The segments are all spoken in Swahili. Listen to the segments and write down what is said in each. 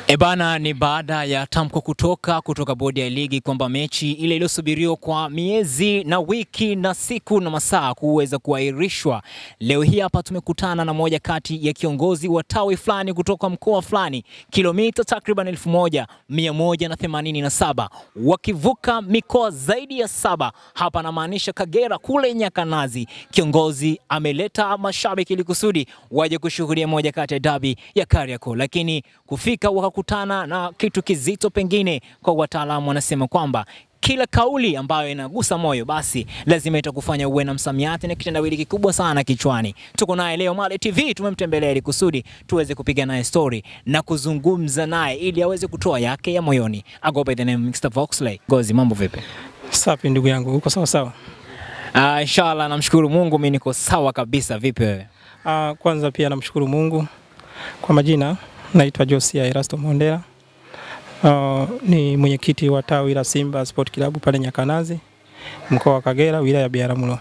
Ebana, ni baada ya tamko kutoka bodi ya ligi kwamba mechi ile iliyosubiriwa kwa miezi na wiki na siku na masaa kuweza kuahirishwa. Leo hii hapa tumekutana na moja kati ya kiongozi wa tawi fulani kutoka mkoa fulani, kilomita takriban 1187 wakivuka mikoa zaidi ya 7. Hapa namaanisha Kagera kule Nyakanazi. Kiongozi ameleta mashabiki ili kusudi waje kushuhudia moja kati ya dabi ya Kariakoo, lakini kufika wakakutana na kitu kizito. Pengine kwa wataalamu wanasema kwamba kila kauli ambayo inagusa moyo basi lazima itakufanya uwe na msamiati na kitendawili kikubwa sana kichwani. Tuko naye leo Male TV, tumemtembelea ili kusudi tuweze kupiga naye story na kuzungumza naye ili aweze kutoa yake ya moyoni. I go by the name Mr. Voxley. Gozi, mambo vipi? Safi ndugu yangu, uko sawa sawa? Inshallah, namshukuru Mungu mimi niko sawa kabisa. Vipi wewe? Kwanza pia namshukuru Mungu. Kwa majina naitwa Josia Erasto Mondela. Ni mwenyekiti wa tawi la Simba Sport Club pale Nyakanazi, mkoa wa Kagera, wilaya ya Biharamulo.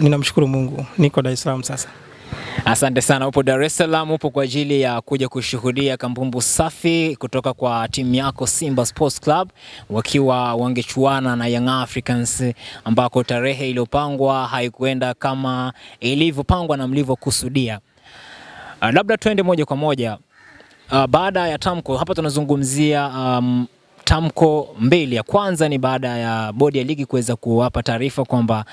Ninamshukuru Mungu, niko Dar es Salaam sasa. Asante sana. Upo Dar es Salaam, upo kwa ajili ya kuja kushuhudia kambumbu safi kutoka kwa timu yako Simba Sports Club wakiwa wangechuana na Young Africans, ambako tarehe iliyopangwa haikuenda kama ilivyopangwa na mlivyokusudia. Labda tuende moja kwa moja. Baada ya tamko, hapa tunazungumzia tamko mbili. Ya kwanza ni baada ya bodi ya ligi kuweza kuwapa taarifa kwamba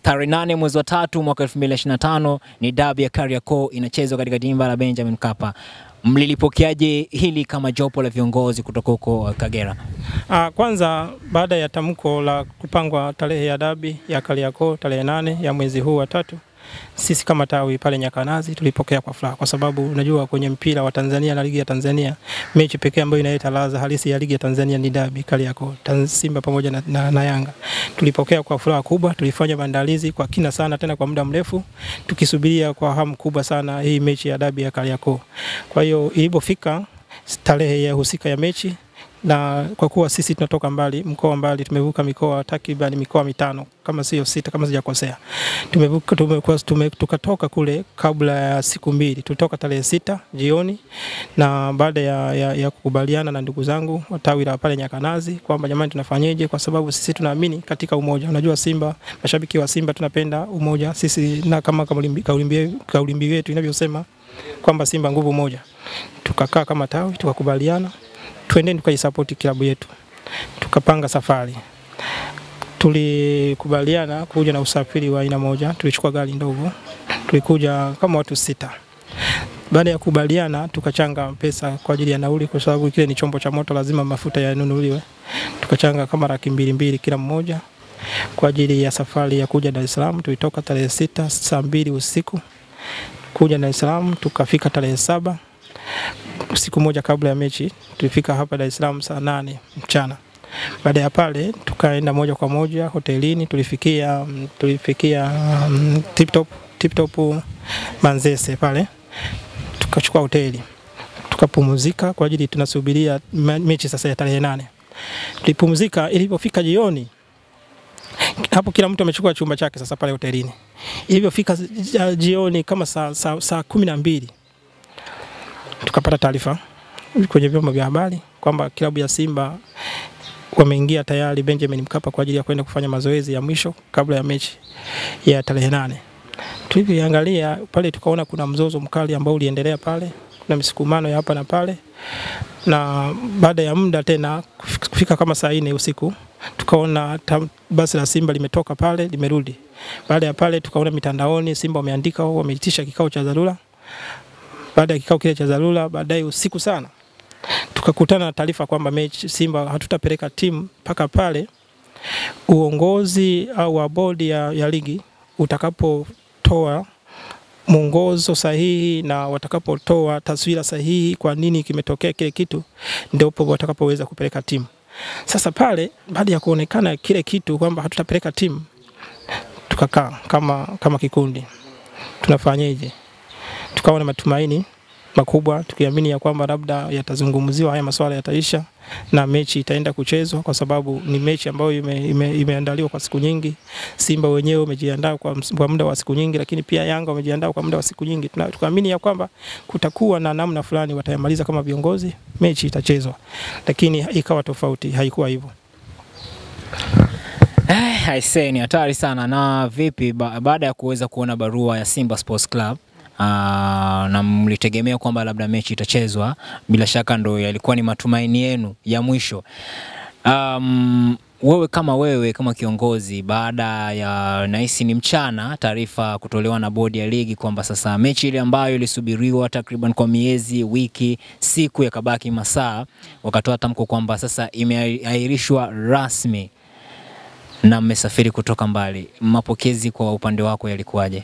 tarehe 8 mwezi wa 3 mwaka 2025 ni dabi ya Kariakoo inachezwa katika dimba la Benjamin Mkapa. Mlilipokeaje hili kama jopo la viongozi kutoka huko Kagera? Kwanza baada ya tamko la kupangwa tarehe ya dabi ya Kariakoo tarehe 8 ya mwezi huu wa 3, sisi kama tawi pale Nyakanazi tulipokea kwa furaha, kwa sababu unajua kwenye mpira wa Tanzania na ligi ya Tanzania mechi pekee ambayo inaleta ladha halisi ya ligi ya Tanzania ni dabi Kariakoo, Simba pamoja na Yanga. Tulipokea kwa furaha kubwa, tulifanya maandalizi kwa kina sana tena kwa muda mrefu tukisubiria kwa hamu kubwa sana hii mechi ya dabi ya Kariakoo. Kwa hiyo ilipofika tarehe ya husika ya mechi, na kwa kuwa sisi tunatoka mbali, mkoa mbali, tumevuka mikoa takriban mikoa 5 kama sio 6 kama sijakosea. Tukatoka kule kabla ya siku 2. Tulitoka tarehe 6 jioni, na baada ya kukubaliana na ndugu zangu wa tawi la pale Nyakanazi kwamba jamani tunafanyeje, kwa sababu sisi tunaamini katika umoja. Unajua Simba, mashabiki wa Simba tunapenda umoja. Sisi na kama kaulimbi yetu inavyosema kwamba Simba nguvu moja. Tukakaa kama tawi tukakubaliana twendeni tukaisupport klabu yetu. Tukapanga safari. Tulikubaliana kuja na usafiri wa aina moja. Tulichukua gari ndogo. Tulikuja kama watu 6. Baada ya kubaliana tukachanga pesa kwa ajili ya nauli, kwa sababu kile ni chombo cha moto, lazima mafuta yanunuliwe. Tukachanga kama 200,000 kila mmoja kwa ajili ya safari ya kuja Dar es Salaam. Tulitoka tarehe 6 saa 2 usiku kuja Dar es Salaam, tukafika tarehe 7. Siku moja kabla ya mechi tulifika hapa Dar es Salaam saa 8 mchana. Baada ya pale tukaenda moja kwa moja hotelini. Tulifikia Tip Top Manzese pale. Tukachukua hoteli. Tukapumzika kwa ajili tunasubiria mechi sasa ya tarehe 8. Tulipumzika. Ilipofika jioni, hapo kila mtu amechukua chumba chake sasa pale hotelini. Ilipofika jioni kama saa 12, tukapata taarifa kwenye vyombo vya habari kwamba klabu ya Simba wameingia tayari Benjamin Mkapa kwa ajili ya kwenda kufanya mazoezi ya mwisho kabla ya mechi ya tarehe 8. Tulipoangalia pale tukaona kuna mzozo mkali ambao uliendelea pale, kuna misukumano ya hapa na pale, na baada ya muda tena kufika kama saa 4 usiku tukaona basi la Simba limetoka pale limerudi. Baada ya pale tukaona mitandaoni Simba wameandika wameitisha kikao cha dharura. Baada ya kikao kile cha dharura, baadaye usiku sana tukakutana na taarifa kwamba mechi Simba hatutapeleka timu mpaka pale uongozi au wa bodi ya ligi utakapotoa mwongozo sahihi na watakapotoa taswira sahihi kwa nini kimetokea kile kitu, ndio watakapoweza kupeleka timu. Sasa pale baada ya kuonekana kile kitu kwamba hatutapeleka timu, tukakaa kama kikundi, tunafanyaje? Tukawa na matumaini makubwa tukiamini ya kwamba labda yatazungumziwa haya masuala yataisha, na mechi itaenda kuchezwa kwa sababu ni mechi ambayo imeandaliwa kwa siku nyingi. Simba wenyewe wamejiandaa kwa muda wa siku nyingi, lakini pia Yanga wamejiandaa kwa muda wa siku nyingi. Tukaamini ya kwamba kutakuwa na namna fulani watayamaliza kama viongozi, mechi itachezwa. Lakini ikawa tofauti, haikuwa hivyo. Aisee, ni hatari sana. Na vipi baada ya kuweza kuona barua ya Simba Sports Club na mlitegemea kwamba labda mechi itachezwa, bila shaka ndo yalikuwa ni matumaini yenu ya mwisho. Wewe kama kiongozi, baada ya nahisi ni mchana taarifa kutolewa na bodi ya ligi kwamba sasa mechi ile ambayo ilisubiriwa takriban kwa miezi, wiki, siku yakabaki masaa, wakatoa tamko kwamba sasa imeahirishwa rasmi na mmesafiri kutoka mbali. Mapokezi kwa upande wako yalikuwaje?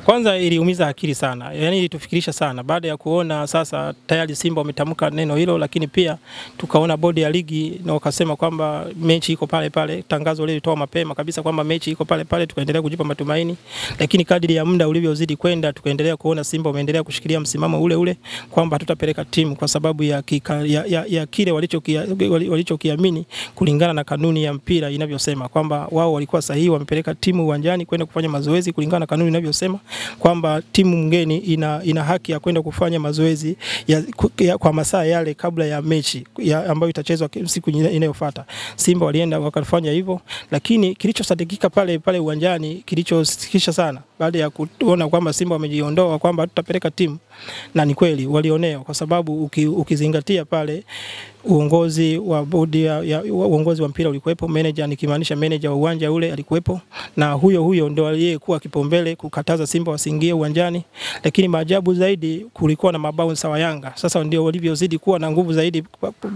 Kwanza iliumiza akili sana. Yaani ilitufikirisha sana baada ya kuona sasa tayari Simba wametamka neno hilo, lakini pia tukaona bodi ya ligi na wakasema kwamba mechi iko pale pale. Tangazo lile lilitoa mapema kabisa kwamba mechi iko pale pale, tukaendelea kujipa matumaini. Lakini kadri ya muda ulivyozidi kwenda, tukaendelea kuona Simba wameendelea kushikilia msimamo ule ule kwamba tutapeleka timu kwa sababu ya kile walichokiamini kulingana na kanuni ya mpira inavyosema kwamba wao walikuwa sahihi, wamepeleka timu uwanjani kwenda kufanya mazoezi kulingana na kanuni inavyosema kwamba timu mgeni ina haki ya kwenda kufanya mazoezi kwa masaa yale kabla ya mechi ambayo itachezwa siku inayofuata. Simba walienda wakafanya hivyo, lakini kilichosadikika pale uwanjani, kilichosikisha sana baada ya kuona kwamba Simba wamejiondoa kwamba tutapeleka timu, na ni kweli walionea, kwa sababu ukizingatia pale uongozi wa bodi uongozi wa mpira ulikuwepo, manager, nikimaanisha manager wa uwanja ule alikuwepo, na huyo ndo aliyekuwa kipaumbele kukataza Simba wasiingie uwanjani. Lakini maajabu zaidi, kulikuwa na mabounsa wa Yanga. Sasa ndio walivyozidi kuwa na nguvu zaidi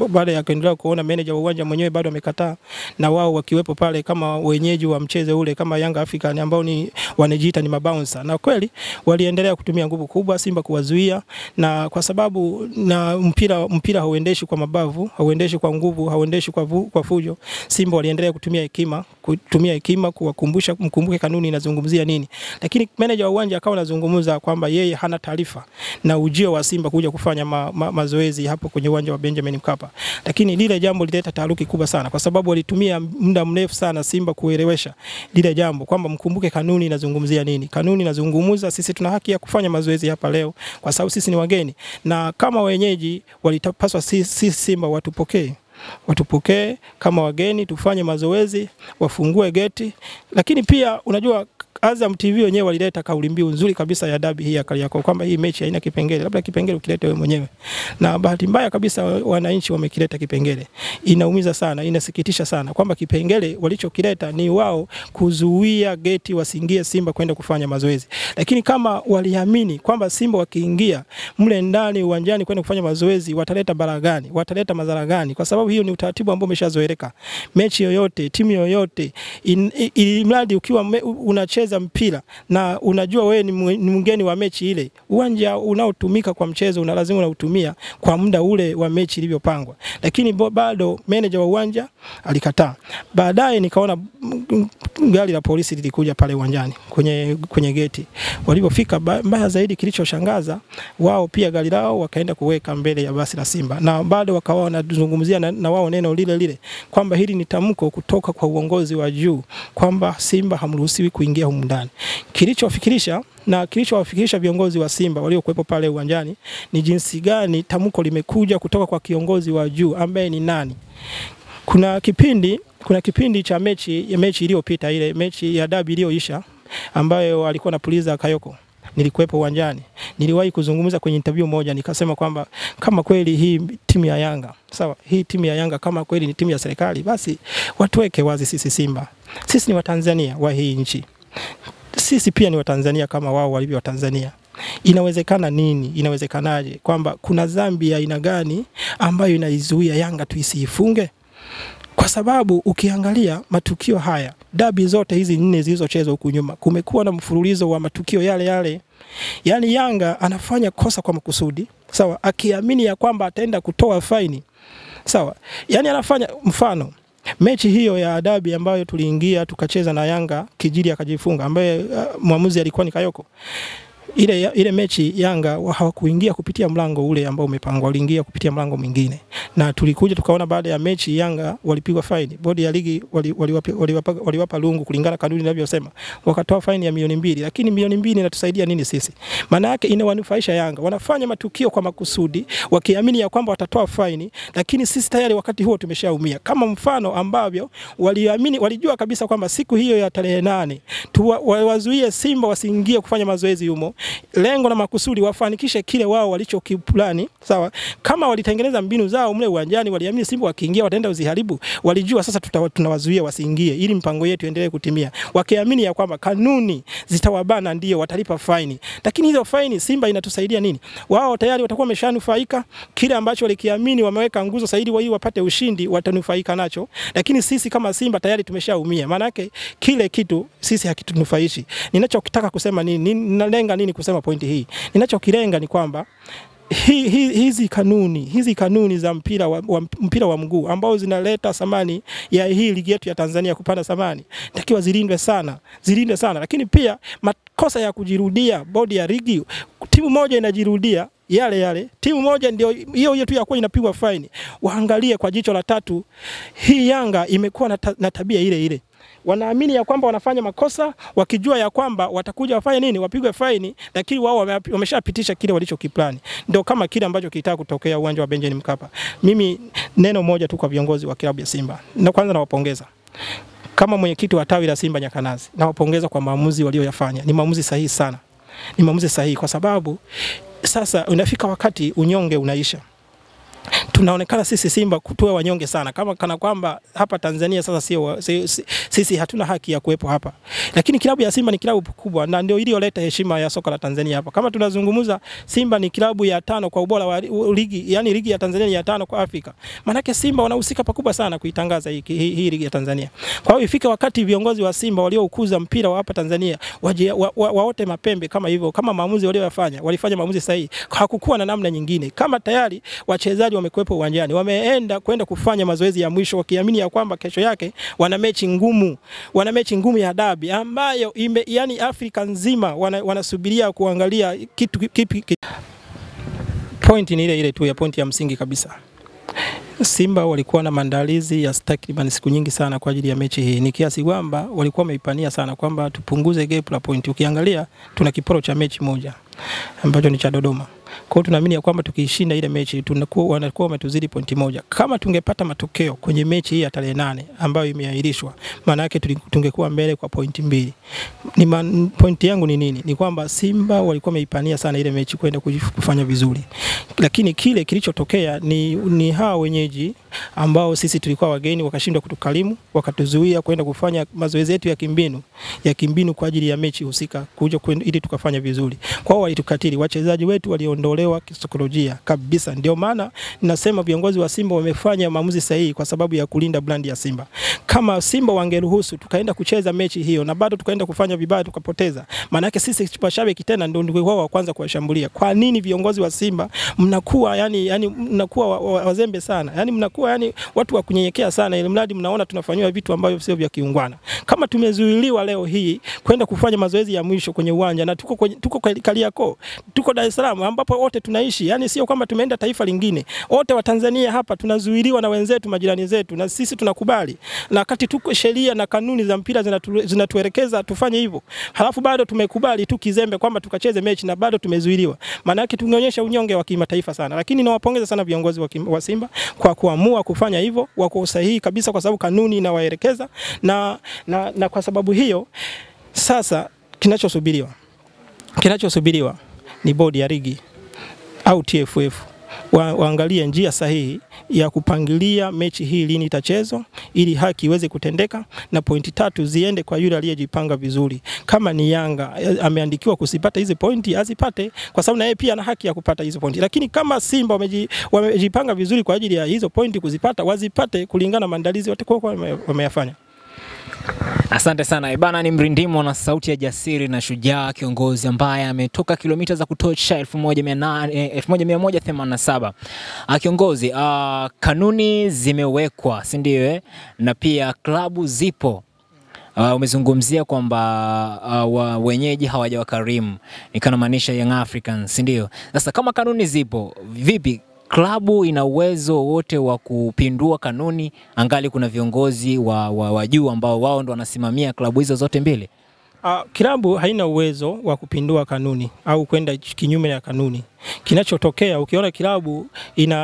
baada ya kuendelea kuona manager wa uwanja mwenyewe bado amekataa, na wao wakiwepo pale kama wenyeji wa mchezo ule kama Yanga African ambao ni wanajiita ni mabounsa. Na kweli waliendelea kutumia nguvu kubwa Simba kuwazuia, na kwa sababu na mpira hauendeshi kwa mabavu, hauendeshi kwa nguvu, hauendeshi kwa fujo. Simba waliendelea kutumia hekima kuwakumbusha, mkumbuke kanuni inazungumzia nini. Lakini manager wa uwanja akawa anazungumza kwamba yeye hana taarifa na ujio wa Simba kuja kufanya mazoezi hapo kwenye uwanja wa Benjamin Mkapa. Lakini lile jambo lileta taharuki kubwa sana, kwa sababu walitumia muda mrefu sana Simba kuelewesha lile jambo kwamba mkumbuke kanuni inazungumzia nini. Kanuni inazungumza sisi tuna haki ya kufanya mazoezi hapa leo kwa sababu sisi ni wageni, na kama wenyeji walitapaswa sisi Simba watupokee kama wageni, tufanye mazoezi, wafungue geti. Lakini pia unajua Azam TV wenyewe walileta kauli mbiu nzuri kabisa ya dabi hii ya Kariakoo kwamba hii mechi haina kipengele, labda kipengele ukilete wewe mwenyewe. Na bahati mbaya kabisa wananchi wamekileta kipengele. Inaumiza sana, inasikitisha sana kwamba kipengele walichokileta ni wao kuzuia geti wasiingie Simba kwenda kufanya mazoezi. Lakini kama waliamini kwamba Simba wakiingia mle ndani uwanjani kwenda kufanya mazoezi wataleta balaa gani, wataleta madhara gani? Kwa sababu hiyo ni utaratibu ambao umeshazoeleka. Mechi yoyote, timu yoyote, mradi ukiwa unacheza mpira na unajua wewe ni mgeni wa mechi ile, uwanja unaotumika kwa mchezo lazima unautumia kwa muda ule wa mechi ilivyopangwa. Lakini bado manager wa uwanja alikataa. Baadaye nikaona gari la polisi lilikuja pale uwanjani kwenye geti. Walipofika, mbaya zaidi kilichoshangaza, wao pia gari lao wakaenda kuweka mbele ya basi la Simba, na bado wakawa wanazungumzia na wao neno lile kwamba hili ni tamko kutoka kwa uongozi wa juu kwamba Simba hamruhusiwi kuingia humu ndani. Kilichowafikirisha viongozi wa Simba waliokuwepo pale uwanjani ni jinsi gani tamko limekuja kutoka kwa kiongozi wa juu ambaye ni nani. Kuna kipindi cha mechi iliyopita, ile mechi ya dabi iliyoisha ambayo alikuwa anapuliza Kayoko. Nilikuwepo uwanjani. Niliwahi kuzungumza kwenye interview moja, nikasema kwamba kama kweli hii timu ya Yanga, sawa, hii timu ya Yanga kama kweli ni timu ya serikali, basi watuweke wazi sisi Simba. Sisi ni Watanzania wa hii nchi. Sisi pia ni Watanzania kama wao walivyo Watanzania. Inawezekana nini? Inawezekanaje kwamba kuna dhambi ya aina gani ambayo inaizuia Yanga tuisifunge? Kwa sababu ukiangalia matukio haya, dabi zote hizi 4 zilizochezwa huku nyuma, kumekuwa na mfululizo wa matukio yale. Yaani Yanga anafanya kosa kwa makusudi, sawa, akiamini ya kwamba ataenda kutoa faini. Sawa. Yaani anafanya, mfano mechi hiyo ya dabi ambayo tuliingia tukacheza na Yanga, Kijili akajifunga, ambaye mwamuzi alikuwa ni Kayoko. Ile mechi Yanga hawakuingia kupitia mlango ule ambao umepangwa, waliingia kupitia mlango mwingine. na tulikuja tukaona baada ya mechi Yanga walipigwa faini, bodi ya ligi waliwapa lungu kulingana kanuni inavyosema, wakatoa faini ya milioni 2. Lakini milioni 2 inatusaidia nini sisi? Maana yake inawanufaisha Yanga. Wanafanya matukio kwa makusudi wakiamini ya kwamba watatoa faini, lakini sisi tayari wakati huo tumeshaumia. Kama mfano ambavyo waliamini, walijua kabisa kwamba siku hiyo ya tarehe 8 wazuie Simba wasiingie kufanya mazoezi humo, lengo na makusudi wafanikishe kile wao walichokiplani, sawa? Kama walitengeneza mbinu zao mle uwanjani, waliamini Simba wakiingia wataenda uziharibu, walijua sasa tunawazuia wasiingie ili mpango yetu endelee kutimia. Wakiamini ya kwamba kanuni zitawabana, ndio watalipa faini. Lakini hizo faini Simba inatusaidia nini? Wao tayari watakuwa wameshanufaika, kile ambacho walikiamini wameweka nguzo zaidi wao wapate ushindi, watanufaika nacho. Lakini sisi kama Simba tayari tumeshaumia. Maana yake kile kitu sisi hakitunufaishi. Ninachokitaka kusema nini? Ninalenga nini kusema pointi hii? Ninachokilenga ni kwamba hizi kanuni za mpira wa mguu ambao zinaleta thamani ya hii ligi yetu ya Tanzania kupanda thamani, takiwa zilindwe sana. Lakini pia makosa ya kujirudia, bodi ya ligi, timu moja inajirudia yale, timu moja ndio hiyo tu ya kwa inapigwa faini. Waangalie kwa jicho la tatu, hii Yanga imekuwa na tabia ile. Wanaamini ya kwamba wanafanya makosa, wakijua ya kwamba watakuja wafanye nini, wapigwe faini, lakini wao wameshapitisha kile walichokiplani. Ndio kama kile ambacho kitaka kutokea uwanja wa Benjamin Mkapa. Mimi neno moja tu kwa viongozi wa klabu ya Simba. Na kwanza nawapongeza. Kama mwenyekiti wa tawi la Simba Nyakanazi, nawapongeza kwa maamuzi walioyafanya. Ni maamuzi sahihi sana. Ni maamuzi sahihi kwa sababu sasa unafika wakati unyonge unaisha. Tunaonekana sisi Simba kutoa wanyonge sana, kama kana kwamba hapa Tanzania sasa sisi hatuna haki ya kuwepo hapa. Lakini klabu ya Simba ni klabu kubwa na ndio iliyoleta heshima ya soka la Tanzania hapa. Kama tunazungumza, Simba ni klabu ya 5 kwa ubora wa ligi, yani ligi ya Tanzania ya 5 kwa Afrika. Manake Simba wanahusika pakubwa sana kuitangaza hii ligi ya Tanzania. Kwa hiyo ifike wakati viongozi wa Simba walioukuza mpira wa hapa Tanzania waote mapembe kama hivyo, kama maamuzi walifanya maamuzi sahihi. Hakukuwa na namna nyingine. Kama tayari wachezaji wamekuwepo uwanjani, kwenda kufanya mazoezi ya mwisho wakiamini ya kwamba kesho yake wana mechi ngumu ya dabi ambayo yani Afrika nzima wanasubiria kuangalia kipi. Point ni ile tu ya point ya msingi kabisa. Simba walikuwa na maandalizi ya takriban siku nyingi sana kwa ajili ya mechi hii. Ni kiasi kwamba walikuwa wameipania sana kwamba tupunguze gap la point. Ukiangalia tuna kiporo cha mechi moja ambacho ni cha Dodoma. Kwa hiyo tunaamini ya kwamba tukishinda ile mechi wanakuwa wametuzidi pointi moja. Kama tungepata matokeo kwenye mechi hii ya tarehe 8 ambayo imeahirishwa, maana yake tungekuwa mbele kwa pointi 2. Pointi yangu ni nini? Ni kwamba Simba walikuwa wameipania sana ile mechi kwenda kufanya vizuri. Lakini kile kilichotokea ni hao wenyeji ambao sisi tulikuwa wageni wakashindwa kutukalimu, wakatuzuia kwenda kufanya mazoezi yetu ya kimbinu kwa ajili ya mechi husika ili tukafanya vizuri. Kwa hiyo walitukatili, wachezaji wetu waliondolewa kisaikolojia kabisa. Ndio maana ninasema viongozi wa Simba wamefanya maamuzi sahihi kwa sababu ya kulinda brand ya Simba. Kama Simba wangeruhusu tukaenda kucheza mechi hiyo na bado tukaenda kufanya vibaya tukapoteza, maana yake sisi mashabiki tena ndio wao wa kwanza kuwashambulia. Kwa nini viongozi wa Simba mnakuwa yani mnakuwa wazembe sana? Yani mnakuwa watu wa kunyenyekea sana, ili mradi mnaona tunafanywa vitu ambavyo sio vya kiungwana. Kama tumezuiliwa leo hii kwenda kufanya mazoezi ya mwisho kwenye uwanja na tuko Kariakoo, tuko Dar es Salaam ambapo wote tunaishi, yani sio kwamba tumeenda taifa lingine. Wote wa Tanzania hapa tunazuiliwa na wenzetu, majirani zetu, na sisi tunakubali. Na wakati tuko sheria na kanuni za mpira zinatuelekeza tufanye hivyo. Halafu bado tumekubali tu kizembe kwamba tukacheze mechi na bado tumezuiliwa. Maana yake tungeonyesha unyonge wa kimataifa sana. Lakini nawapongeza sana viongozi wa Simba kwa kuamua kufanya hivyo, wako sahihi kabisa kwa sababu kanuni inawaelekeza na kwa sababu hiyo sasa kinachosubiriwa ni bodi ya ligi au TFF waangalie njia sahihi ya kupangilia mechi hii lini itachezwa ili haki iweze kutendeka na pointi 3 ziende kwa yule aliyejipanga vizuri. Kama ni Yanga ameandikiwa kusipata hizo pointi azipate kwa sababu na yeye pia ana haki ya kupata hizo pointi. Lakini kama Simba wamejipanga vizuri kwa ajili ya hizo pointi kuzipata, wazipate kulingana na maandalizi watakuwa wameyafanya. Asante sana. Ibana ni Mrindimo na sauti ya jasiri na shujaa, kiongozi ambaye ametoka kilomita za kutosha 1187. Kiongozi, kanuni zimewekwa, si ndio? Na pia klabu zipo. Umezungumzia kwamba wenyeji hawajawakarimu, nikanamaanisha Young Africans, si ndio? Sasa kama kanuni zipo, vipi klabu ina uwezo wote wa kupindua kanuni angali kuna viongozi wa juu ambao wao ndo wanasimamia klabu hizo zote mbili? Klabu haina uwezo wa kupindua kanuni au kwenda kinyume na kanuni. Kinachotokea ukiona klabu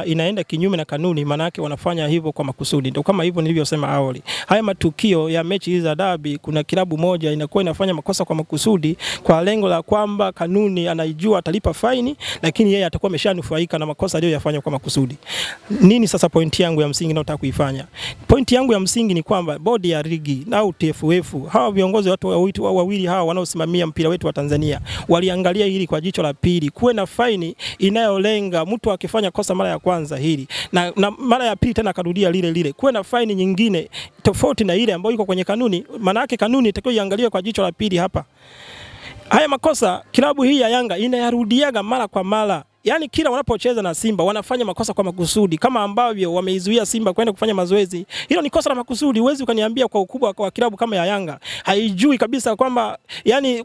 inaenda kinyume na kanuni, maana yake wanafanya hivyo kwa makusudi. Ndio kama hivyo nilivyosema awali. Haya matukio ya mechi hizi za dabi, kuna klabu moja inakuwa inafanya makosa kwa makusudi kwa lengo la kwamba kanuni anaijua atalipa faini, lakini yeye atakuwa ameshanufaika na makosa aliyoyafanya kwa makusudi. Nini sasa pointi yangu ya msingi nataka kuifanya? Pointi yangu ya msingi ni kwamba bodi ya ligi au TFF, hawa viongozi watu wawili hawa wanaosimamia mpira wetu wa Tanzania, waliangalia hili kwa jicho la pili. Kuwe na faini inayolenga mtu akifanya kosa mara ya kwanza hili na mara ya pili tena karudia lile. Kuwe na faini nyingine tofauti na ile ambayo iko kwenye kanuni. Maana yake kanuni itakiwa iangaliwe kwa jicho la pili hapa. Haya makosa klabu hii ya Yanga inayarudiaga mara kwa mara. Yaani kila wanapocheza na Simba wanafanya makosa kwa makusudi, kama ambavyo wameizuia Simba kwenda kufanya mazoezi. Hilo ni kosa la makusudi. Huwezi ukaniambia kwa ukubwa kwa klabu kama ya Yanga haijui kabisa kwamba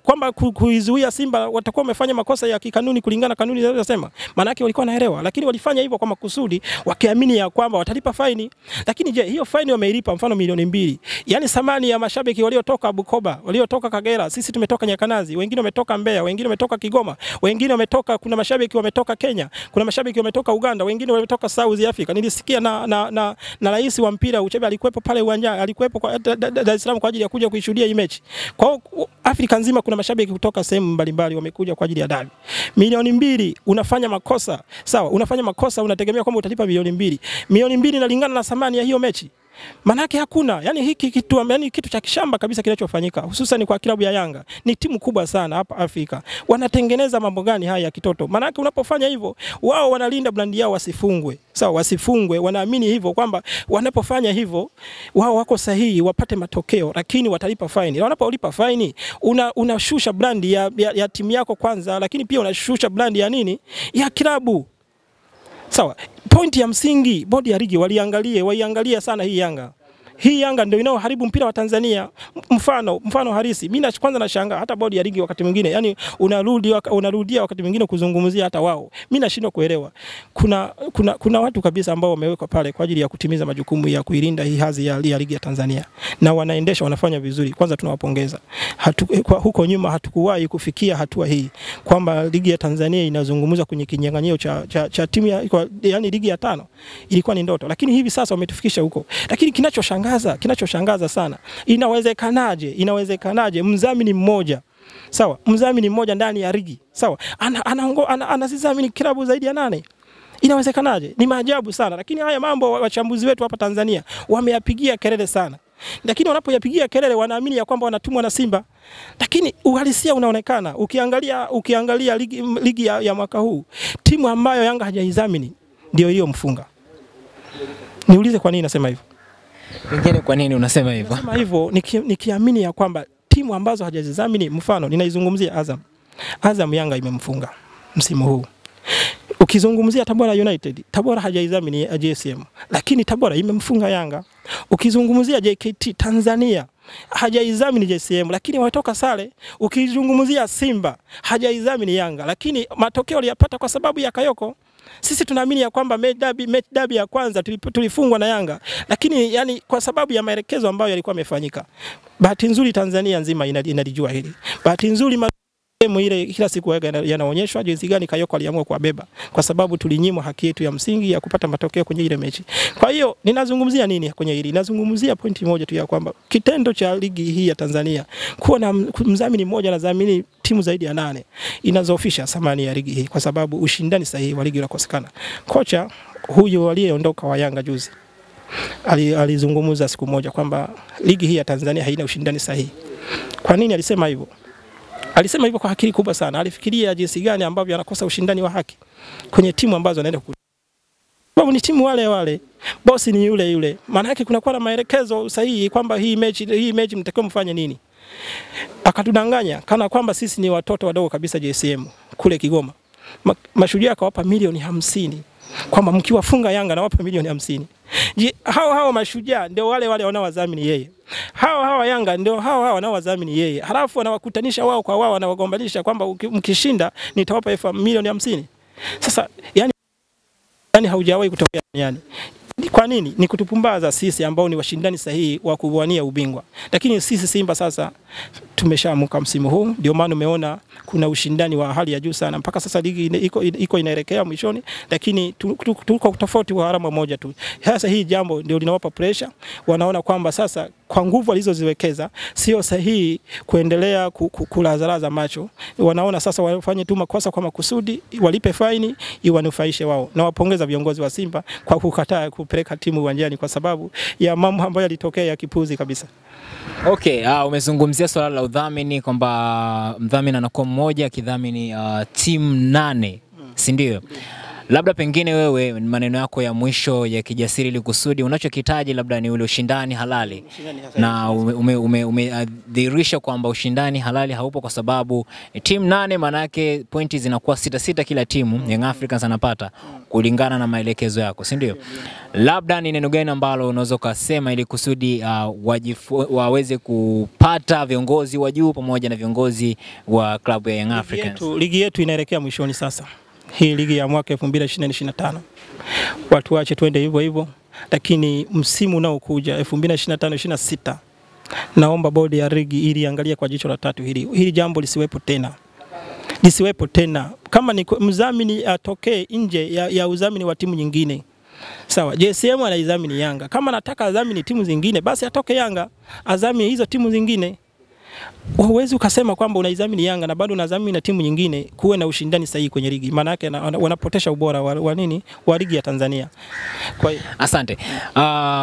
kwamba kuizuia Simba watakuwa wamefanya makosa ya kikanuni kulingana na kanuni zinazosema. Maana yake walikuwa wanaelewa, lakini walifanya hivyo kwa makusudi wakiamini ya kwamba watalipa faini. Lakini je, hiyo faini wameilipa mfano milioni 2. Yaani thamani ya mashabiki waliotoka Bukoba, waliotoka Kagera, sisi tumetoka Nyakanazi, wengine wametoka Mbeya, wengine wametoka Kigoma, wengine wametoka, kuna mashabiki wametoka Kenya, kuna mashabiki wametoka Uganda, wengine wametoka South Africa. Nilisikia na rais wa mpira Uchebe alikuwepo pale uwanjani, alikuwepo kwa Dar es Salaam kwa ajili ya kuja kuishuhudia hii mechi. Kwa hiyo Afrika nzima kuna mashabiki kutoka sehemu mbalimbali wamekuja kwa ajili ya dabi. Milioni 2 unafanya makosa. Sawa, unafanya makosa unategemea kwamba utalipa milioni 2. Milioni 2 inalingana na thamani ya hiyo mechi. Manake hakuna, yani hiki kitu, yani kitu cha kishamba kabisa kinachofanyika, hususan kwa klabu ya Yanga. Ni timu kubwa sana hapa Afrika. Wanatengeneza mambo gani haya ya kitoto? Manake unapofanya hivyo, wao wanalinda brand yao wasifungwe. Sawa, wasifungwe, wanaamini hivyo kwamba wanapofanya hivyo wao wako sahihi, wapate matokeo, lakini watalipa faini. Na wanapolipa faini, unashusha brand ya timu yako kwanza, lakini pia unashusha brand ya nini? Ya klabu. Sawa, pointi ya msingi bodi ya ligi waiangalie sana hii Yanga. Hii Yanga ndio inayoharibu mpira wa Tanzania. Mfano harisi. Mimi kwanza nashangaa hata bodi ya ligi wakati mwingine, yani unarudia wakati mwingine kuzungumzia hata wao. Mimi nashindwa kuelewa. Kuna watu kabisa ambao wamewekwa pale kwa ajili ya kutimiza majukumu ya kuilinda hii hadhi ya ligi ya Tanzania. Na wanaendesha, wanafanya vizuri. Kwanza tunawapongeza. Huko nyuma hatukuwahi kufikia hatua hii kwamba ligi ya Tanzania inazungumza kwenye kinyang'anyiro cha timu yani ligi ya 5. Ilikuwa ni ndoto, lakini hivi sasa wametufikisha huko. Lakini kinachoshangaza sana, inawezekanaje mdhamini mmoja, sawa, mdhamini mmoja ndani ya ligi, sawa, anazidhamini klabu zaidi ya 8? Inawezekanaje? Ni maajabu sana. Lakini haya mambo wachambuzi wetu hapa Tanzania wameyapigia kelele sana. Lakini wanapoyapigia kelele wanaamini ya kwamba wanatumwa na Simba. Lakini uhalisia unaonekana. Ukiangalia ligi ya mwaka huu, timu ambayo Yanga hajaidhamini ndio hiyo mfunga. Niulize kwa nini nasema hivyo? Pengine kwa nini unasema hivyo? Nasema hivyo nikiamini ya kwamba timu ambazo hajazidhamini, mfano ninaizungumzia Azam Yanga imemfunga msimu huu. Ukizungumzia Tabora United, Tabora hajaidhamini JSM, lakini Tabora imemfunga Yanga. Ukizungumzia JKT Tanzania, hajaidhamini JSM, lakini wametoka sare. Ukizungumzia Simba, hajaidhamini Yanga, lakini matokeo aliyapata kwa sababu ya Kayoko. Sisi tunaamini ya kwamba match derby ya kwanza tulifungwa na Yanga, lakini yani kwa sababu ya maelekezo ambayo yalikuwa yamefanyika. Bahati nzuri Tanzania nzima inalijua hili. Bahati nzuri ile kila siku yanaonyeshwa jinsi gani Kayoko aliamua kuwabeba, kwa sababu tulinyimwa haki yetu ya msingi ya kupata matokeo kwenye ile mechi. Kwa hiyo ninazungumzia nini kwenye hili? Ninazungumzia pointi moja tu ya kwamba kitendo cha ligi hii ya Tanzania kuwa na mdhamini mmoja na dhamini timu zaidi ya 8 inazofisha thamani ya ligi hii, kwa sababu ushindani sahihi wa ligi unakosekana. Kocha huyu aliyeondoka wa Yanga juzi alizungumza siku moja kwamba ligi hii ya Tanzania haina ushindani sahihi. Kwa nini alisema hivyo? Alisema hivyo kwa akili kubwa sana. Alifikiria jinsi gani ambavyo anakosa ushindani wa haki kwenye timu ambazo anaenda sababu ni timu wale. Bosi ni yule. Maana yake kuna kwa na maelekezo sahihi kwamba hii mechi mtakiwa mfanye nini. Akatudanganya kana kwamba sisi ni watoto wadogo kabisa JSM kule Kigoma. Mashujaa akawapa milioni 50. Kwamba mkiwafunga Yanga na wapa milioni 50. Hao mashujaa ndio wale wanaowadhamini yeye. Hao Yanga ndio hao wanaowadhamini yeye. Halafu wanawakutanisha wao kwa wao, wanawagombanisha kwamba mkishinda nitawapa milioni 50. Sasa yani yani haujawahi kutokea duniani. Kwa nini? Ni kutupumbaza sisi ambao ni washindani sahihi wa kuwania ubingwa. Lakini sisi Simba sasa tumeshaamka msimu huu, ndio maana umeona kuna ushindani wa hali ya juu sana. Mpaka sasa ligi iko inaelekea mwishoni, lakini tuko tofauti wa alama moja tu. Sasa hii jambo ndio linawapa pressure, wanaona kwamba sasa kwa nguvu walizoziwekeza sio sahihi kuendelea kulazalaza macho. Wanaona sasa wafanye tu makosa kwa makusudi, walipe faini iwanufaishe wao. Na wapongeza viongozi wa Simba kwa kukataa kupeleka timu uwanjani kwa sababu ya mambo ambayo yalitokea ya kipuzi kabisa. Okay, umezungumzia swala la udhamini kwamba mdhamini anakuwa mmoja akidhamini timu 8, si ndio? Labda pengine wewe maneno yako ya mwisho ya kijasiri ili kusudi unachokitaji labda ni ule ushindani halali. Na umedhihirisha kwamba ushindani halali haupo kwa sababu timu 8 maana yake pointi zinakuwa 6 kila timu. Young Africans anapata kulingana na maelekezo yako, si ndio? Labda ni neno gani ambalo unaweza kusema ili kusudi waweze kupata viongozi wa juu pamoja na viongozi wa klabu ya Young Africans? Ligi yetu inaelekea mwishoni sasa. Hii ligi ya mwaka 2025. Watu waache twende hivyo hivyo, lakini msimu unaokuja 2025-26 naomba bodi ya ligi ili angalia kwa jicho la tatu hili jambo lisiwepo tena. Lisiwepo tena. Kama ni mdhamini atokee nje ya udhamini wa timu nyingine. Sawa, JSM anaidhamini Yanga. Kama anataka adhamini timu zingine basi atoke Yanga, adhamini hizo timu zingine. Huwezi ukasema kwamba unaidhamini Yanga na bado unadhamini na timu nyingine, kuwe na ushindani sahihi kwenye ligi. Maana yake wanapotesha ubora wa nini wa ligi ya Tanzania. Kwa hiyo asante.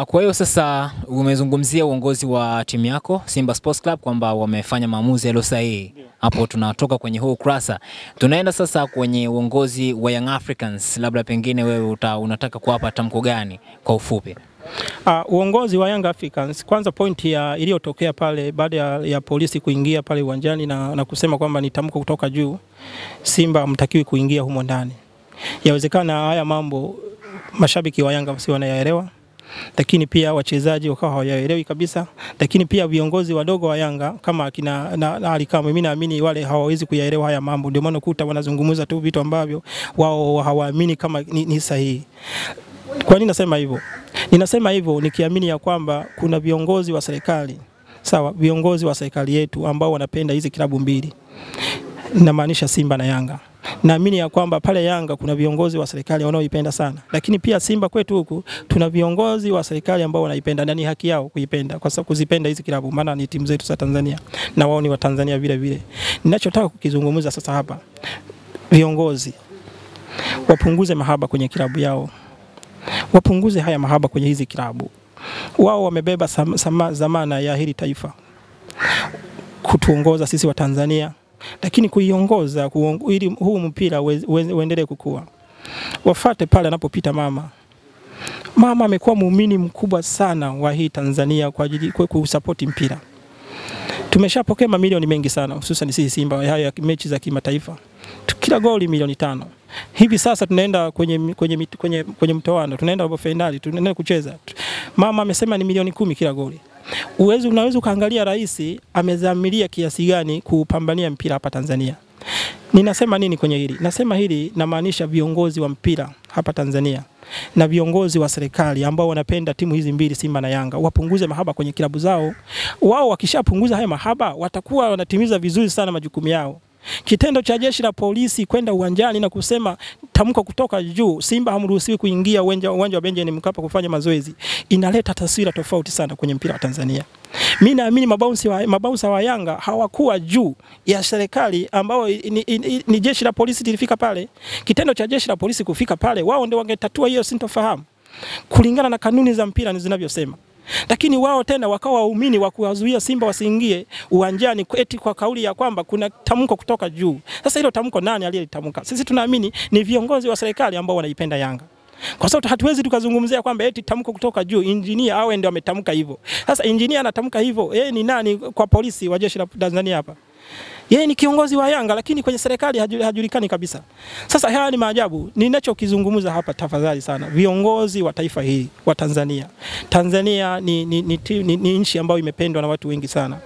Kwa hiyo sasa umezungumzia uongozi wa timu yako Simba Sports Club kwamba wamefanya maamuzi yaliyo sahihi. Hapo tunatoka kwenye huu kurasa. Tunaenda sasa kwenye uongozi wa Young Africans. Labda pengine wewe unataka kuwapa tamko gani kwa ufupi? Uongozi wa Young Africans, kwanza point iliyotokea pale baada ya polisi kuingia pale uwanjani na kusema kwamba ni tamko kutoka juu, Simba hamtakiwi kuingia humo ndani. Yawezekana haya mambo mashabiki wa Yanga si wanayaelewa, lakini pia wachezaji wakawa hawayaelewi kabisa, lakini pia viongozi wadogo wa Yanga kama akina Alikamwe, mimi naamini wale hawawezi kuyaelewa haya mambo. Ndio maana kuta wanazungumza tu vitu ambavyo wao hawaamini kama ni sahihi. Kwa nini nasema hivyo? Ninasema hivyo nikiamini ya kwamba kuna viongozi wa serikali, sawa, viongozi wa serikali yetu ambao wanapenda hizi klabu mbili. Namaanisha Simba na Yanga. Naamini ya kwamba pale Yanga kuna viongozi wa serikali wanaoipenda sana. Lakini pia Simba kwetu huku tuna viongozi wa serikali ambao wanaipenda na ni haki yao kuipenda kwa sababu kuzipenda hizi klabu maana ni timu zetu za Tanzania na wao ni wa Tanzania vile vile. Ninachotaka kukizungumza sasa hapa, viongozi wapunguze mahaba kwenye klabu yao. Wapunguze haya mahaba kwenye hizi klabu. Wao wamebeba zamana ya hili taifa kutuongoza sisi wa Tanzania, lakini kuiongoza ili huu mpira uendelee kukua. Wafate pale anapopita mama. Mama amekuwa muumini mkubwa sana wa hii Tanzania kwa ajili kusupport mpira. Tumeshapokea mamilioni mengi sana hususan sisi Simba haya mechi za kimataifa. Kila goli milioni 5. Hivi sasa tunaenda kwenye mtoano, tunaenda robo finali, tunaenda kucheza. Mama amesema ni milioni 10 kila goli. Unaweza kaangalia rais amezamilia kiasi gani kupambania mpira hapa Tanzania. Ninasema nini kwenye hili? Nasema hili namaanisha viongozi wa mpira hapa Tanzania na viongozi wa serikali ambao wanapenda timu hizi mbili Simba na Yanga wapunguze mahaba kwenye klabu zao. Wao wakishapunguza haya mahaba watakuwa wanatimiza vizuri sana majukumu yao. Kitendo cha jeshi la polisi kwenda uwanjani na kusema tamko kutoka juu Simba hamruhusiwi kuingia uwanja wa Benjamin Mkapa kufanya mazoezi inaleta taswira tofauti sana kwenye mpira wa Tanzania. Mimi naamini mabounsa wa Yanga hawakuwa juu ya serikali ambao ni jeshi la polisi lilifika pale. Kitendo cha jeshi la polisi kufika pale wao ndio wangetatua hiyo sintofahamu kulingana na kanuni za mpira zinavyosema. Lakini wao tena wakawa waumini wa kuwazuia Simba wasiingie uwanjani eti kwa kauli ya kwamba kuna tamko kutoka juu. Sasa hilo tamko nani aliyelitamka? Sisi tunaamini ni viongozi wa serikali ambao wanaipenda Yanga. Kwa sababu hatuwezi tukazungumzia kwamba eti tamko kutoka juu, engineer awe ndio ametamka hivyo. Sasa engineer anatamka hivyo, ni nani kwa polisi wa jeshi la Tanzania hapa? Yeye ni kiongozi wa Yanga lakini kwenye serikali hajulikani kabisa. Sasa haya ni maajabu. Ninachokizungumza hapa tafadhali sana, viongozi wa taifa hili wa Tanzania. Tanzania ni nchi ambayo imependwa na watu wengi sana.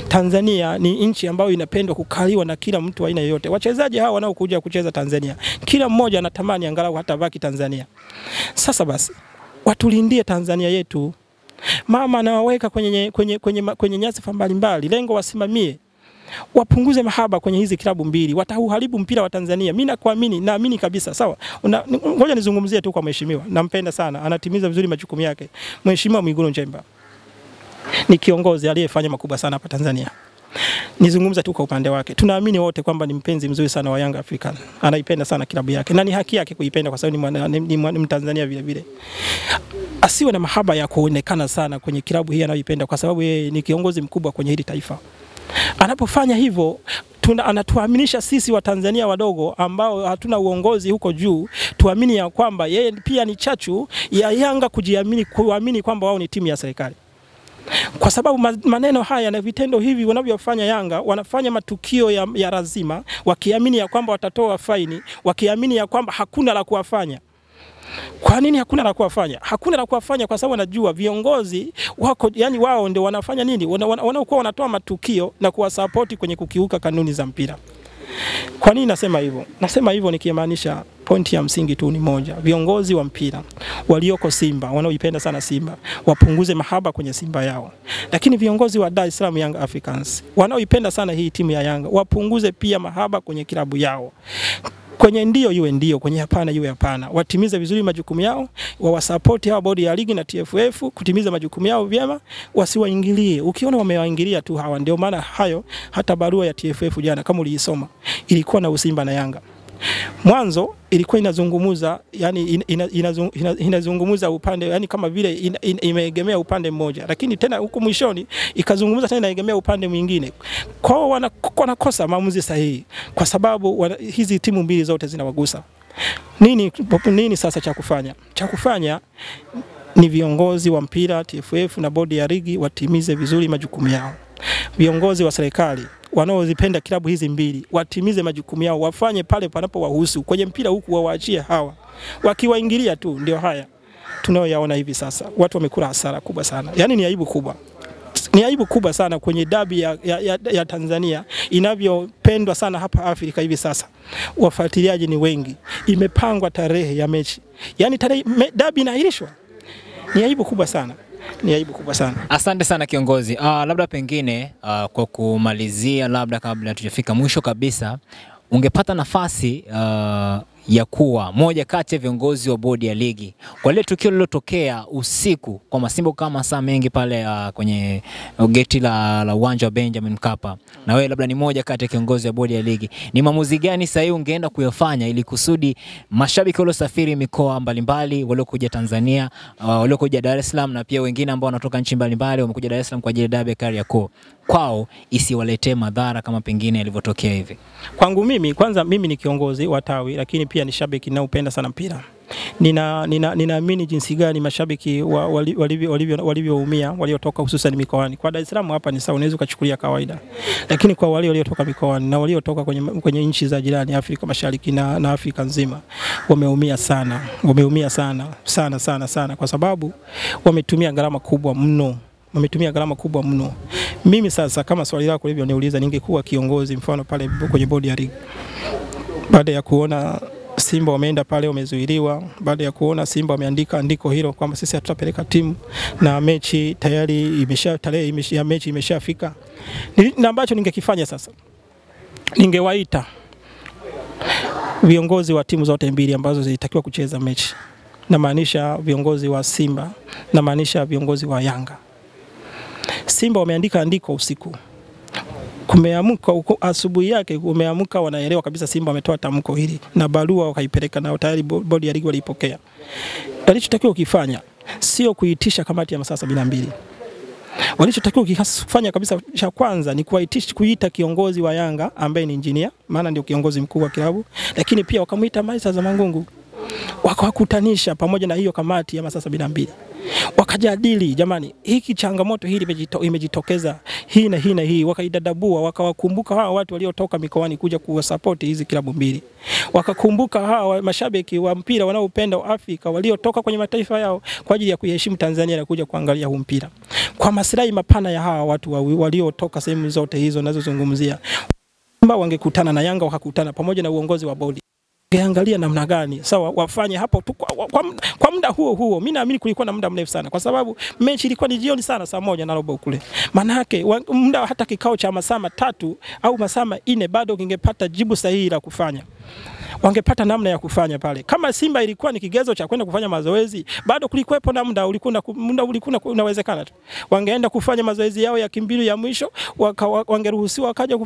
Tanzania ni nchi ambayo inapendwa kukaliwa na kila mtu aina yoyote. Wachezaji hawa wanaokuja kucheza Tanzania, kila mmoja anatamani angalau hata baki Tanzania. Sasa basi watulindie Tanzania yetu. Mama anawaweka kwenye nyadhifa mbalimbali, lengo wasimamie. Wapunguze mahaba kwenye hizi klabu mbili, watauharibu mpira wa Tanzania. Mimi naamini kabisa. Sawa, ngoja nizungumzie tu kwa mheshimiwa, nampenda sana, anatimiza vizuri majukumu yake. Mheshimiwa Mwigulu Nchemba ni kiongozi aliyefanya makubwa sana hapa Tanzania. Nizungumza tu kwa upande wake. Tunaamini wote kwamba ni mpenzi mzuri sana wa Young African. Anaipenda sana klabu yake na ni haki yake kuipenda kwa sababu ni Mtanzania vile vile. Asiwe na mahaba ya kuonekana sana kwenye klabu hii anayoipenda kwa sababu yeye ni kiongozi mkubwa kwenye hili taifa. Anapofanya hivyo anatuaminisha sisi wa Tanzania wadogo ambao hatuna uongozi huko juu, tuamini ya kwamba yeye pia ni chachu ya Yanga kuamini kwamba wao ni timu ya serikali. Kwa sababu maneno haya na vitendo hivi wanavyofanya Yanga, wanafanya matukio ya lazima, wakiamini ya kwamba watatoa faini, wakiamini ya kwamba hakuna la kuwafanya. Kwa nini hakuna la kuwafanya? Hakuna la kuwafanya kwa sababu wanajua viongozi wako, yani wao ndio wanafanya nini? Wanaokuwa wanatoa matukio na kuwasapoti kwenye kukiuka kanuni za mpira. Kwa nini nasema hivyo? Nasema hivyo nikimaanisha pointi ya msingi tu ni moja. Viongozi wa mpira walioko Simba, wanaoipenda sana Simba, wapunguze mahaba kwenye Simba yao. Lakini viongozi wa Dar es Salaam Young Africans, wanaoipenda sana hii timu ya Yanga, wapunguze pia mahaba kwenye kilabu yao. Kwenye ndio iwe ndio, kwenye hapana iwe hapana. Watimize vizuri majukumu yao, wawasapoti hawa bodi ya ligi na TFF kutimiza majukumu yao vyema, wasiwaingilie. Ukiona wamewaingilia tu hawa, ndio maana hayo hata barua ya TFF jana kama uliisoma ilikuwa na usimba na Yanga. Mwanzo ilikuwa inazungumuza, yani inazungumuza upande, yani kama vile imeegemea upande mmoja, lakini tena huko mwishoni ikazungumuza tena inaegemea upande mwingine. Kwao wanakosa maamuzi sahihi kwa sababu hizi timu mbili zote zinawagusa. Nini sasa cha kufanya? Cha kufanya ni viongozi wa mpira TFF na bodi ya ligi watimize vizuri majukumu yao. Viongozi wa serikali wanaozipenda klabu hizi mbili watimize majukumu yao, wafanye pale panapowahusu. Kwenye mpira huku waachie hawa. Wakiwaingilia tu ndio haya tunayoyaona hivi sasa. Watu wamekula hasara kubwa sana. Yaani ni aibu kubwa. Ni aibu kubwa sana kwenye dabi ya Tanzania inavyopendwa sana hapa Afrika hivi sasa. Wafuatiliaji ni wengi. Imepangwa tarehe ya mechi. Yaani tarehe dabi inaahirishwa. Ni aibu kubwa sana. Ni aibu kubwa sana. Asante sana kiongozi. Labda pengine kwa kumalizia, labda kabla tujafika mwisho kabisa, ungepata nafasi ya kuwa moja kati ya viongozi wa bodi ya ligi kwa ile tukio lililotokea usiku kwa Masimbo kama saa mengi pale kwenye geti la uwanja wa Benjamin Mkapa, na wewe labda ni moja kati ya kiongozi wa bodi ya ligi, ni maamuzi gani sahihi ungeenda kuyafanya ili kusudi mashabiki waliosafiri mikoa mbalimbali, waliokuja Tanzania, waliokuja Dar es Salaam na pia wengine ambao wanatoka nchi mbalimbali wamekuja Dar es Salaam kwa ajili ya dabi ya Kariakoo, kwao isiwaletee madhara kama pengine yalivyotokea hivi? Kwangu mimi, kwanza mimi ni kiongozi wa tawi lakini pia ni shabiki na upenda sana mpira. Ninaamini jinsi gani mashabiki walivyoumia waliotoka hususan mikoani. Kwa Dar es Salaam hapa ni sawa, unaweza kuchukulia kawaida. Lakini kwa wale waliotoka mikoani na waliotoka kwenye nchi za jirani Afrika Mashariki na Afrika nzima wameumia sana. Wameumia sana kwa sababu wametumia gharama kubwa mno. Mimi sasa kama swali lako hivyo niuliza, ningekuwa kiongozi mfano pale kwenye bodi ya ligi, baada ya kuona Simba wameenda pale wamezuiliwa, baada ya kuona Simba wameandika andiko hilo kwamba sisi hatutapeleka timu na mechi tayari tarehe ya mechi imeshafika, na ambacho ningekifanya sasa, ningewaita viongozi wa timu zote mbili ambazo zilitakiwa kucheza mechi. Na maanisha viongozi wa Simba, na maanisha viongozi wa Yanga. Simba wameandika andiko usiku. Kumeamka asubuhi yake umeamka wanaelewa kabisa Simba wametoa tamko hili na barua wakaipeleka na tayari bodi ya ligi walipokea. Walichotakiwa kufanya sio kuitisha kamati ya masaa 72. Walichotakiwa kufanya kabisa cha kwanza ni kuita kiongozi wa Yanga ambaye ni engineer, maana ndio kiongozi mkuu wa klabu, lakini pia wakamuita Maisa za Mangungu. wakawakutanisha pamoja na hiyo kamati ya masaa 72. Wakajadili, jamani, hiki changamoto hili imejitokeza hii na hii na hii, wakaidadabua, wakawakumbuka hawa watu waliotoka mikoani kuja kuwasupport hizi klabu mbili. Wakakumbuka hawa mashabiki wa mpira wanaopenda Afrika waliotoka kwenye mataifa yao kwa ajili ya kuheshimu Tanzania na kuja kuangalia huu mpira. Kwa maslahi mapana ya hawa watu waliotoka sehemu zote hizo nazozungumzia. Wangekutana na Yanga wakakutana pamoja na uongozi wa bodi. Angalia namna gani sawa wafanye hapo tu kwa muda huo. Mimi naamini kulikuwa na muda mrefu sana kwa sababu mechi ilikuwa ni jioni sana, saa 1:30 kule. Maana yake muda hata kikao cha masaa 3 au masaa 4 bado kingepata jibu sahihi la kufanya. Wangepata namna ya kufanya pale. Kama Simba ilikuwa ni kigezo cha kwenda kufanya mazoezi, bado kulikuwepo na muda ulikuwa unawezekana tu. Wangeenda kufanya mazoezi yao ya kimbilu ya mwisho, wangeruhusiwa wakaja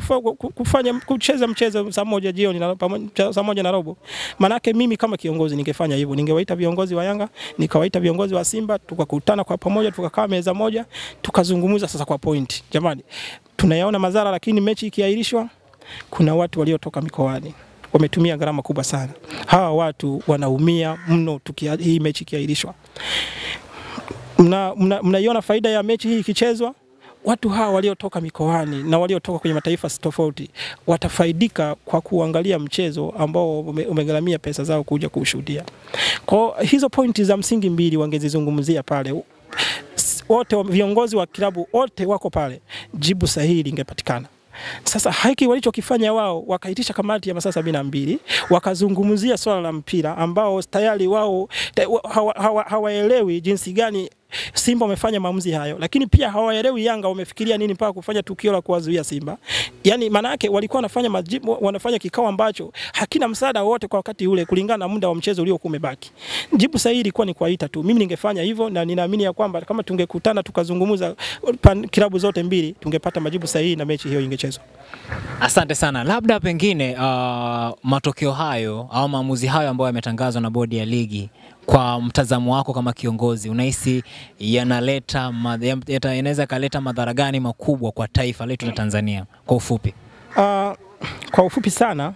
kucheza mchezo saa 1 jioni na saa 1:30. Manake mimi kama kiongozi ningefanya hivyo. Ningewaita viongozi wa Yanga, nikawaita viongozi wa Simba, tukakutana kwa pamoja, tukakaa meza moja, tukazungumza sasa kwa point. Jamani, tunayaona madhara, lakini mechi ikiahirishwa kuna watu waliotoka mikoani wametumia gharama kubwa sana. Hawa watu wanaumia mno hii mechi ikiahirishwa. Mnaiona faida ya mechi hii ikichezwa? Watu hawa waliotoka mikoani na waliotoka kwenye mataifa tofauti watafaidika kwa kuangalia mchezo ambao umegharamia pesa zao kuja kushuhudia. Kwa hizo pointi za msingi mbili wangezizungumzia pale. Wote viongozi wa klabu wote wako pale, jibu sahihi lingepatikana. Sasa hiki walichokifanya wao, wakaitisha kamati ya masaa 72, wakazungumzia swala la mpira ambao tayari wao hawaelewi jinsi gani Simba wamefanya maamuzi hayo, lakini pia hawaelewi Yanga wamefikiria nini mpaka kufanya tukio la kuwazuia Simba. Yani maana yake walikuwa wanafanya kikao ambacho hakina msaada wote kwa wakati ule kulingana na muda wa mchezo uliokuwa umebaki. Jibu sahihi ilikuwa ni kuita tu. Mimi ningefanya hivyo na ninaamini ya kwamba kama tungekutana tukazungumza klabu zote mbili tungepata majibu sahihi na mechi hiyo ingechezwa. Asante sana. Labda pengine matokeo hayo au maamuzi hayo ambayo yametangazwa na bodi ya ligi, kwa mtazamo wako kama kiongozi, unahisi yanaweza kaleta madhara gani makubwa kwa taifa letu la Tanzania kwa ufupi? Kwa ufupi sana,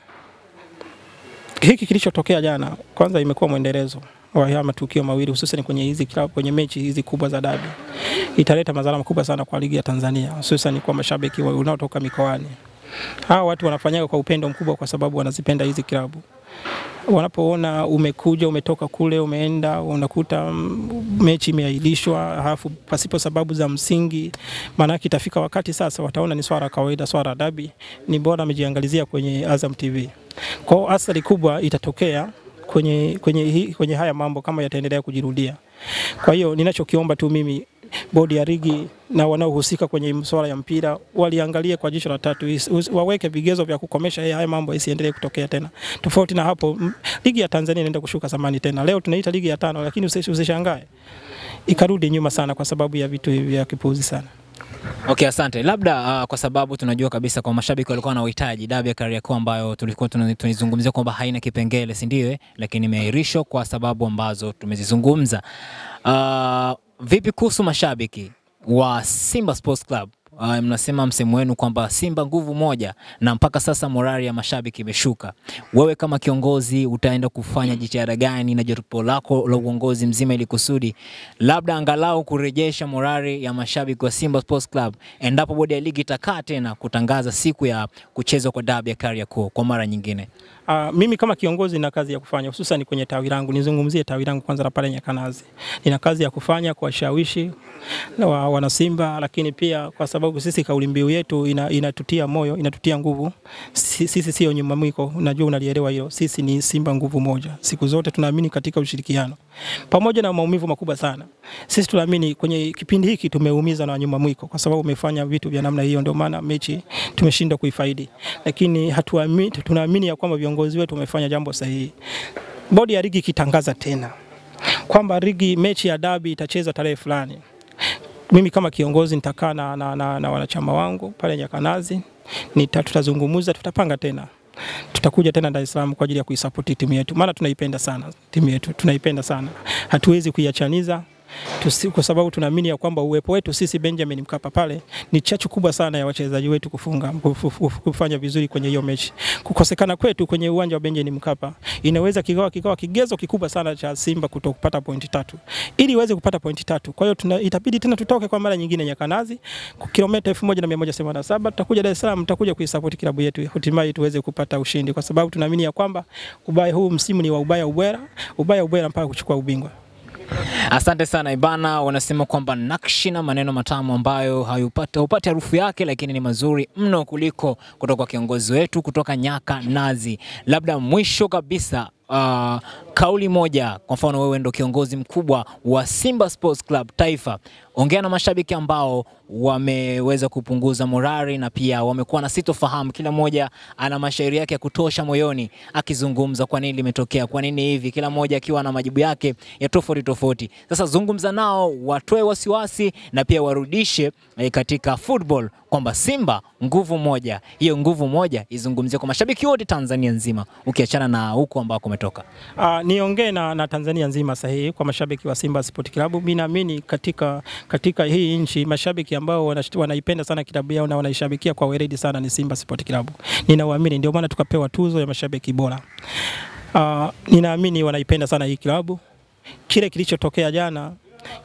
hiki kilichotokea jana kwanza imekuwa mwendelezo wa haya matukio mawili, hususan kwenye hizi klabu, kwenye mechi hizi kubwa za dabi. Italeta madhara makubwa sana kwa ligi ya Tanzania, hususan kwa mashabiki wanaotoka mikoani. Hawa watu wanafanyaga kwa upendo mkubwa kwa sababu wanazipenda hizi klabu. Wanapoona umekuja, umetoka kule, umeenda, unakuta mechi imeahirishwa halafu pasipo sababu za msingi, maana itafika wakati sasa wataona ni swala kawaida, swala dabi, ni bora amejiangalizia kwenye Azam TV. Kwa athari kubwa itatokea kwenye haya mambo kama yataendelea kujirudia. Kwa hiyo ninachokiomba tu mimi, bodi ya ligi na wanaohusika kwenye masuala ya mpira waliangalie kwa jicho la tatu, waweke vigezo vya kukomesha haya mambo isiendelee kutokea tena. Tofauti na hapo, ligi ya Tanzania inaenda kushuka thamani tena. Leo tunaita ligi ya 5, lakini usishangae ikarudi nyuma sana kwa sababu ya vitu hivi vya kipuuzi sana. Okay, asante. Labda kwa sababu tunajua kabisa kwa mashabiki walikuwa na uhitaji dabi ya Kariakoo ambayo tulikuwa tunizungumzia kwamba haina kipengele, si ndio? Lakini imeahirishwa kwa sababu ambazo tumezizungumza. Vipi kuhusu mashabiki wa Simba Sports Club? Mnasema msemo wenu kwamba Simba nguvu moja, na mpaka sasa morali ya mashabiki imeshuka. Wewe kama kiongozi utaenda kufanya jitihada gani na jopo lako la uongozi mzima ili kusudi labda angalau kurejesha morali ya mashabiki wa Simba Sports Club endapo bodi ya ligi itakaa tena kutangaza siku ya kuchezwa kwa dabi ya Kariakoo kwa mara nyingine? Mimi kama kiongozi nina kazi ya kufanya, hususan kwenye tawi langu. Nizungumzie tawi langu kwanza la pale Nyakanazi. Nina kazi ya kufanya kuwashawishi wana Simba, lakini pia kwa sababu sisi kauli mbiu yetu inatutia moyo, inatutia nguvu. Sisi sio nyuma mwiko, unajua unalielewa hilo. Sisi ni Simba nguvu moja. Siku zote tunaamini katika ushirikiano. Pamoja na maumivu makubwa sana, sisi tunaamini kwenye kipindi hiki tumeumiza na nyuma mwiko kwa sababu umefanya vitu vya namna hiyo, ndio maana mechi tumeshindwa kuifaidi. Lakini tunaamini ya kwamba viongozi wetu wamefanya jambo sahihi. Bodi ya ligi kitangaza tena kwamba mechi ya dabi itachezwa tarehe fulani, mimi kama kiongozi nitakaa na wanachama wangu pale Nyakanazi, tutazungumza, tutapanga tena. Tutakuja tena Dar es Salaam kwa ajili ya kuisupport timu yetu. Maana tunaipenda sana timu yetu, tunaipenda sana. Hatuwezi kuiachaniza. kwa sababu tunaamini ya kwamba uwepo wetu sisi Benjamin Mkapa pale ni chachu kubwa sana ya wachezaji wetu kufanya vizuri kwenye hiyo mechi. Kukosekana kwetu kwenye uwanja wa Benjamin Mkapa inaweza kikawa kigezo kikubwa sana cha Simba kutokupata pointi 3 ili iweze kupata pointi 3. Kwa hiyo itabidi tena tutoke kwa mara nyingine Nyakanazi kilomita 1187, tutakuja Dar es Salaam, tutakuja kuisupport klabu yetu hatimaye tuweze kupata ushindi, kwa sababu tunaamini ya kwamba ubaya huu msimu ni wa ubaya ubwela mpaka kuchukua ubingwa. Asante sana Ibana, wanasema kwamba nakshi na maneno matamu ambayo haupati harufu yake, lakini ni mazuri mno kuliko kutoka kwa kiongozi wetu kutoka Nyakanazi. Labda mwisho kabisa, kauli moja, kwa mfano wewe ndo kiongozi mkubwa wa Simba Sports Club Taifa, ongea na mashabiki ambao wameweza kupunguza morali na pia wamekuwa na sitofahamu, kila moja ana mashairi yake ya kutosha moyoni akizungumza kwa nini limetokea, kwa nini hivi, kila moja akiwa na majibu yake ya tofauti. Sasa zungumza nao, watoe wasiwasi na pia warudishe katika football kwamba Simba nguvu moja. Hiyo nguvu moja izungumzie kwa mashabiki wote Tanzania nzima, ukiachana na huko ambako umetoka. Niongee na Tanzania nzima sahihi kwa mashabiki wa Simba Sport Club. Mimi naamini katika hii nchi mashabiki ambao wanaipenda sana klabu yao na wanaishabikia kwa weledi sana ni Simba Sport Club. Ninawaamini, ndio maana tukapewa tuzo ya mashabiki bora. Ninaamini wanaipenda sana hii klabu. Kile kilichotokea jana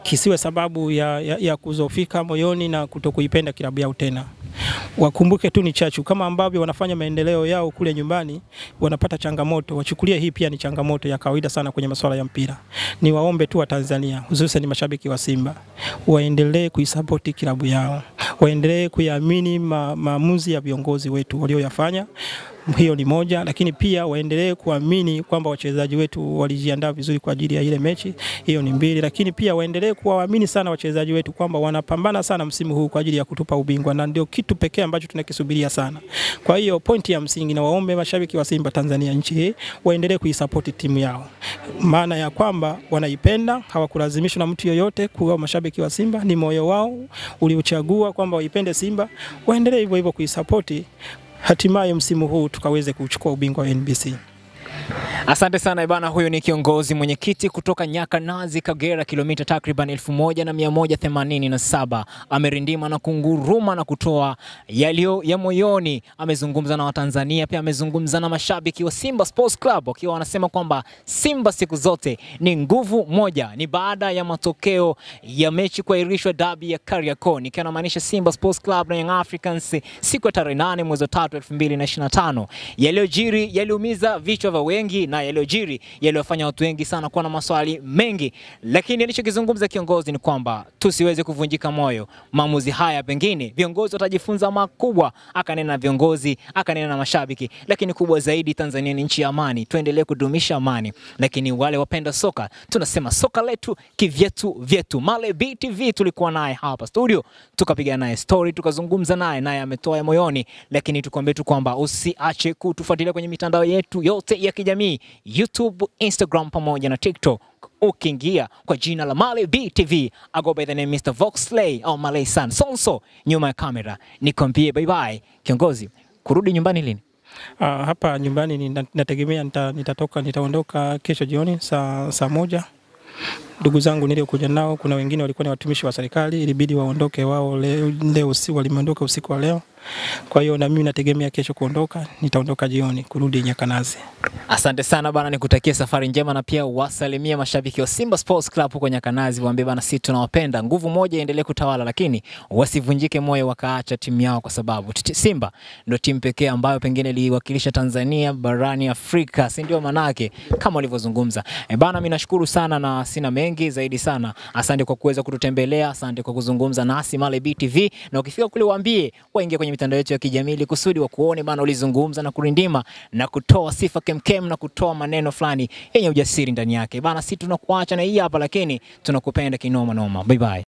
kisiwe sababu ya kuzofika moyoni na kutokuipenda klabu yao tena. Wakumbuke tu ni chachu, kama ambavyo wanafanya maendeleo yao kule nyumbani wanapata changamoto, wachukulie hii pia ni changamoto ya kawaida sana kwenye masuala ya mpira. Ni waombe tu wa Tanzania, hususan ni mashabiki wa Simba, waendelee kuisupport klabu yao, waendelee kuamini maamuzi ya viongozi wetu walioyafanya. Hiyo ni moja, lakini pia waendelee kuamini kwamba wachezaji wetu walijiandaa vizuri kwa ajili ya ile mechi. Hiyo ni mbili, lakini pia waendelee kuwaamini sana wachezaji wetu kwamba wanapambana sana msimu huu kwa ajili ya kutupa ubingwa, na ndio kitu pekee ambacho tunakisubiria sana. Kwa hiyo pointi ya msingi, na waombe mashabiki wa Simba Tanzania nchi hii waendelee kuisupport timu yao, maana ya kwamba wanaipenda, hawakulazimishwa na mtu yoyote kuwa mashabiki wa Simba, ni moyo wao uliochagua kwamba waipende Simba, waendelee hivyo hivyo kuisupport, hatimaye msimu huu tukaweze kuchukua ubingwa wa NBC. Asante sana Ibana, huyo ni kiongozi mwenyekiti kutoka Nyakanazi Kagera, kilomita takriban 1187. Amerindima na kunguruma na kutoa yaliyo ya moyoni. Amezungumza na Watanzania, pia amezungumza na mashabiki wa Simba Sports Club wakiwa wanasema kwamba Simba siku zote ni nguvu moja. Ni baada ya matokeo ya mechi kuahirishwa dabi ya Kariakoo, nikiwa namaanisha Simba Sports Club na Young Africans siku ya tarehe 8 mwezi wa 3 2025. Yaliyojiri yaliumiza vichwa vya wengi, na yaliyojiri yaliyofanya watu wengi sana kuwa na maswali mengi, lakini alichokizungumza kiongozi ni kwamba tusiweze kuvunjika moyo. Maamuzi haya pengine viongozi watajifunza makubwa. Akanena viongozi, akanena na mashabiki, lakini kubwa zaidi, Tanzania ni nchi ya amani, tuendelee kudumisha amani. Lakini wale wapenda soka, tunasema soka letu kivyetu. Male BTV tulikuwa naye hapa studio, tukapiga naye story, tukazungumza naye ametoa ya moyoni. Lakini tukwambie tu kwamba usiache kutufuatilia kwenye mitandao yetu yote ya kijamii, YouTube, Instagram pamoja na TikTok. Ukiingia kwa jina la Male BTV, I go by the name Mr. Voxley au Malay San Sonso nyuma ya kamera. Nikwambie bye bye. Kiongozi, kurudi nyumbani lini? Hapa nyumbani nategemea nitaondoka kesho jioni saa 1. Ndugu zangu niliokuja nao, kuna wengine walikuwa ni watumishi wa serikali, ilibidi waondoke wao leo usiku, walimeondoka usiku wa leo. Kwa hiyo na mimi nategemea kesho kuondoka, nitaondoka jioni kurudi Nyakanazi. Asante sana bana, nikutakia safari njema, na pia wasalimia mashabiki wa Simba Sports Club huko Nyakanazi, waambie bana sisi tunawapenda. Nguvu moja iendelee kutawala, lakini wasivunjike moyo wakaacha timu yao, kwa sababu Simba ndio timu pekee ambayo pengine iliwakilisha Tanzania barani Afrika, si ndio manake kama walivyozungumza. Bana, mimi nashukuru sana na sina mengi zaidi sana. Asante kwa kuweza kututembelea, asante kwa kuzungumza nasi Male BTV, na ukifika kule waambie waingie kwenye mitandao yetu ya kijamii kusudi wa kuone bana ulizungumza na kurindima na kutoa sifa kemkem na kutoa maneno fulani yenye ujasiri ndani yake. Bana, sisi tunakuacha na hii hapa, lakini tunakupenda kinoma noma. Bye bye.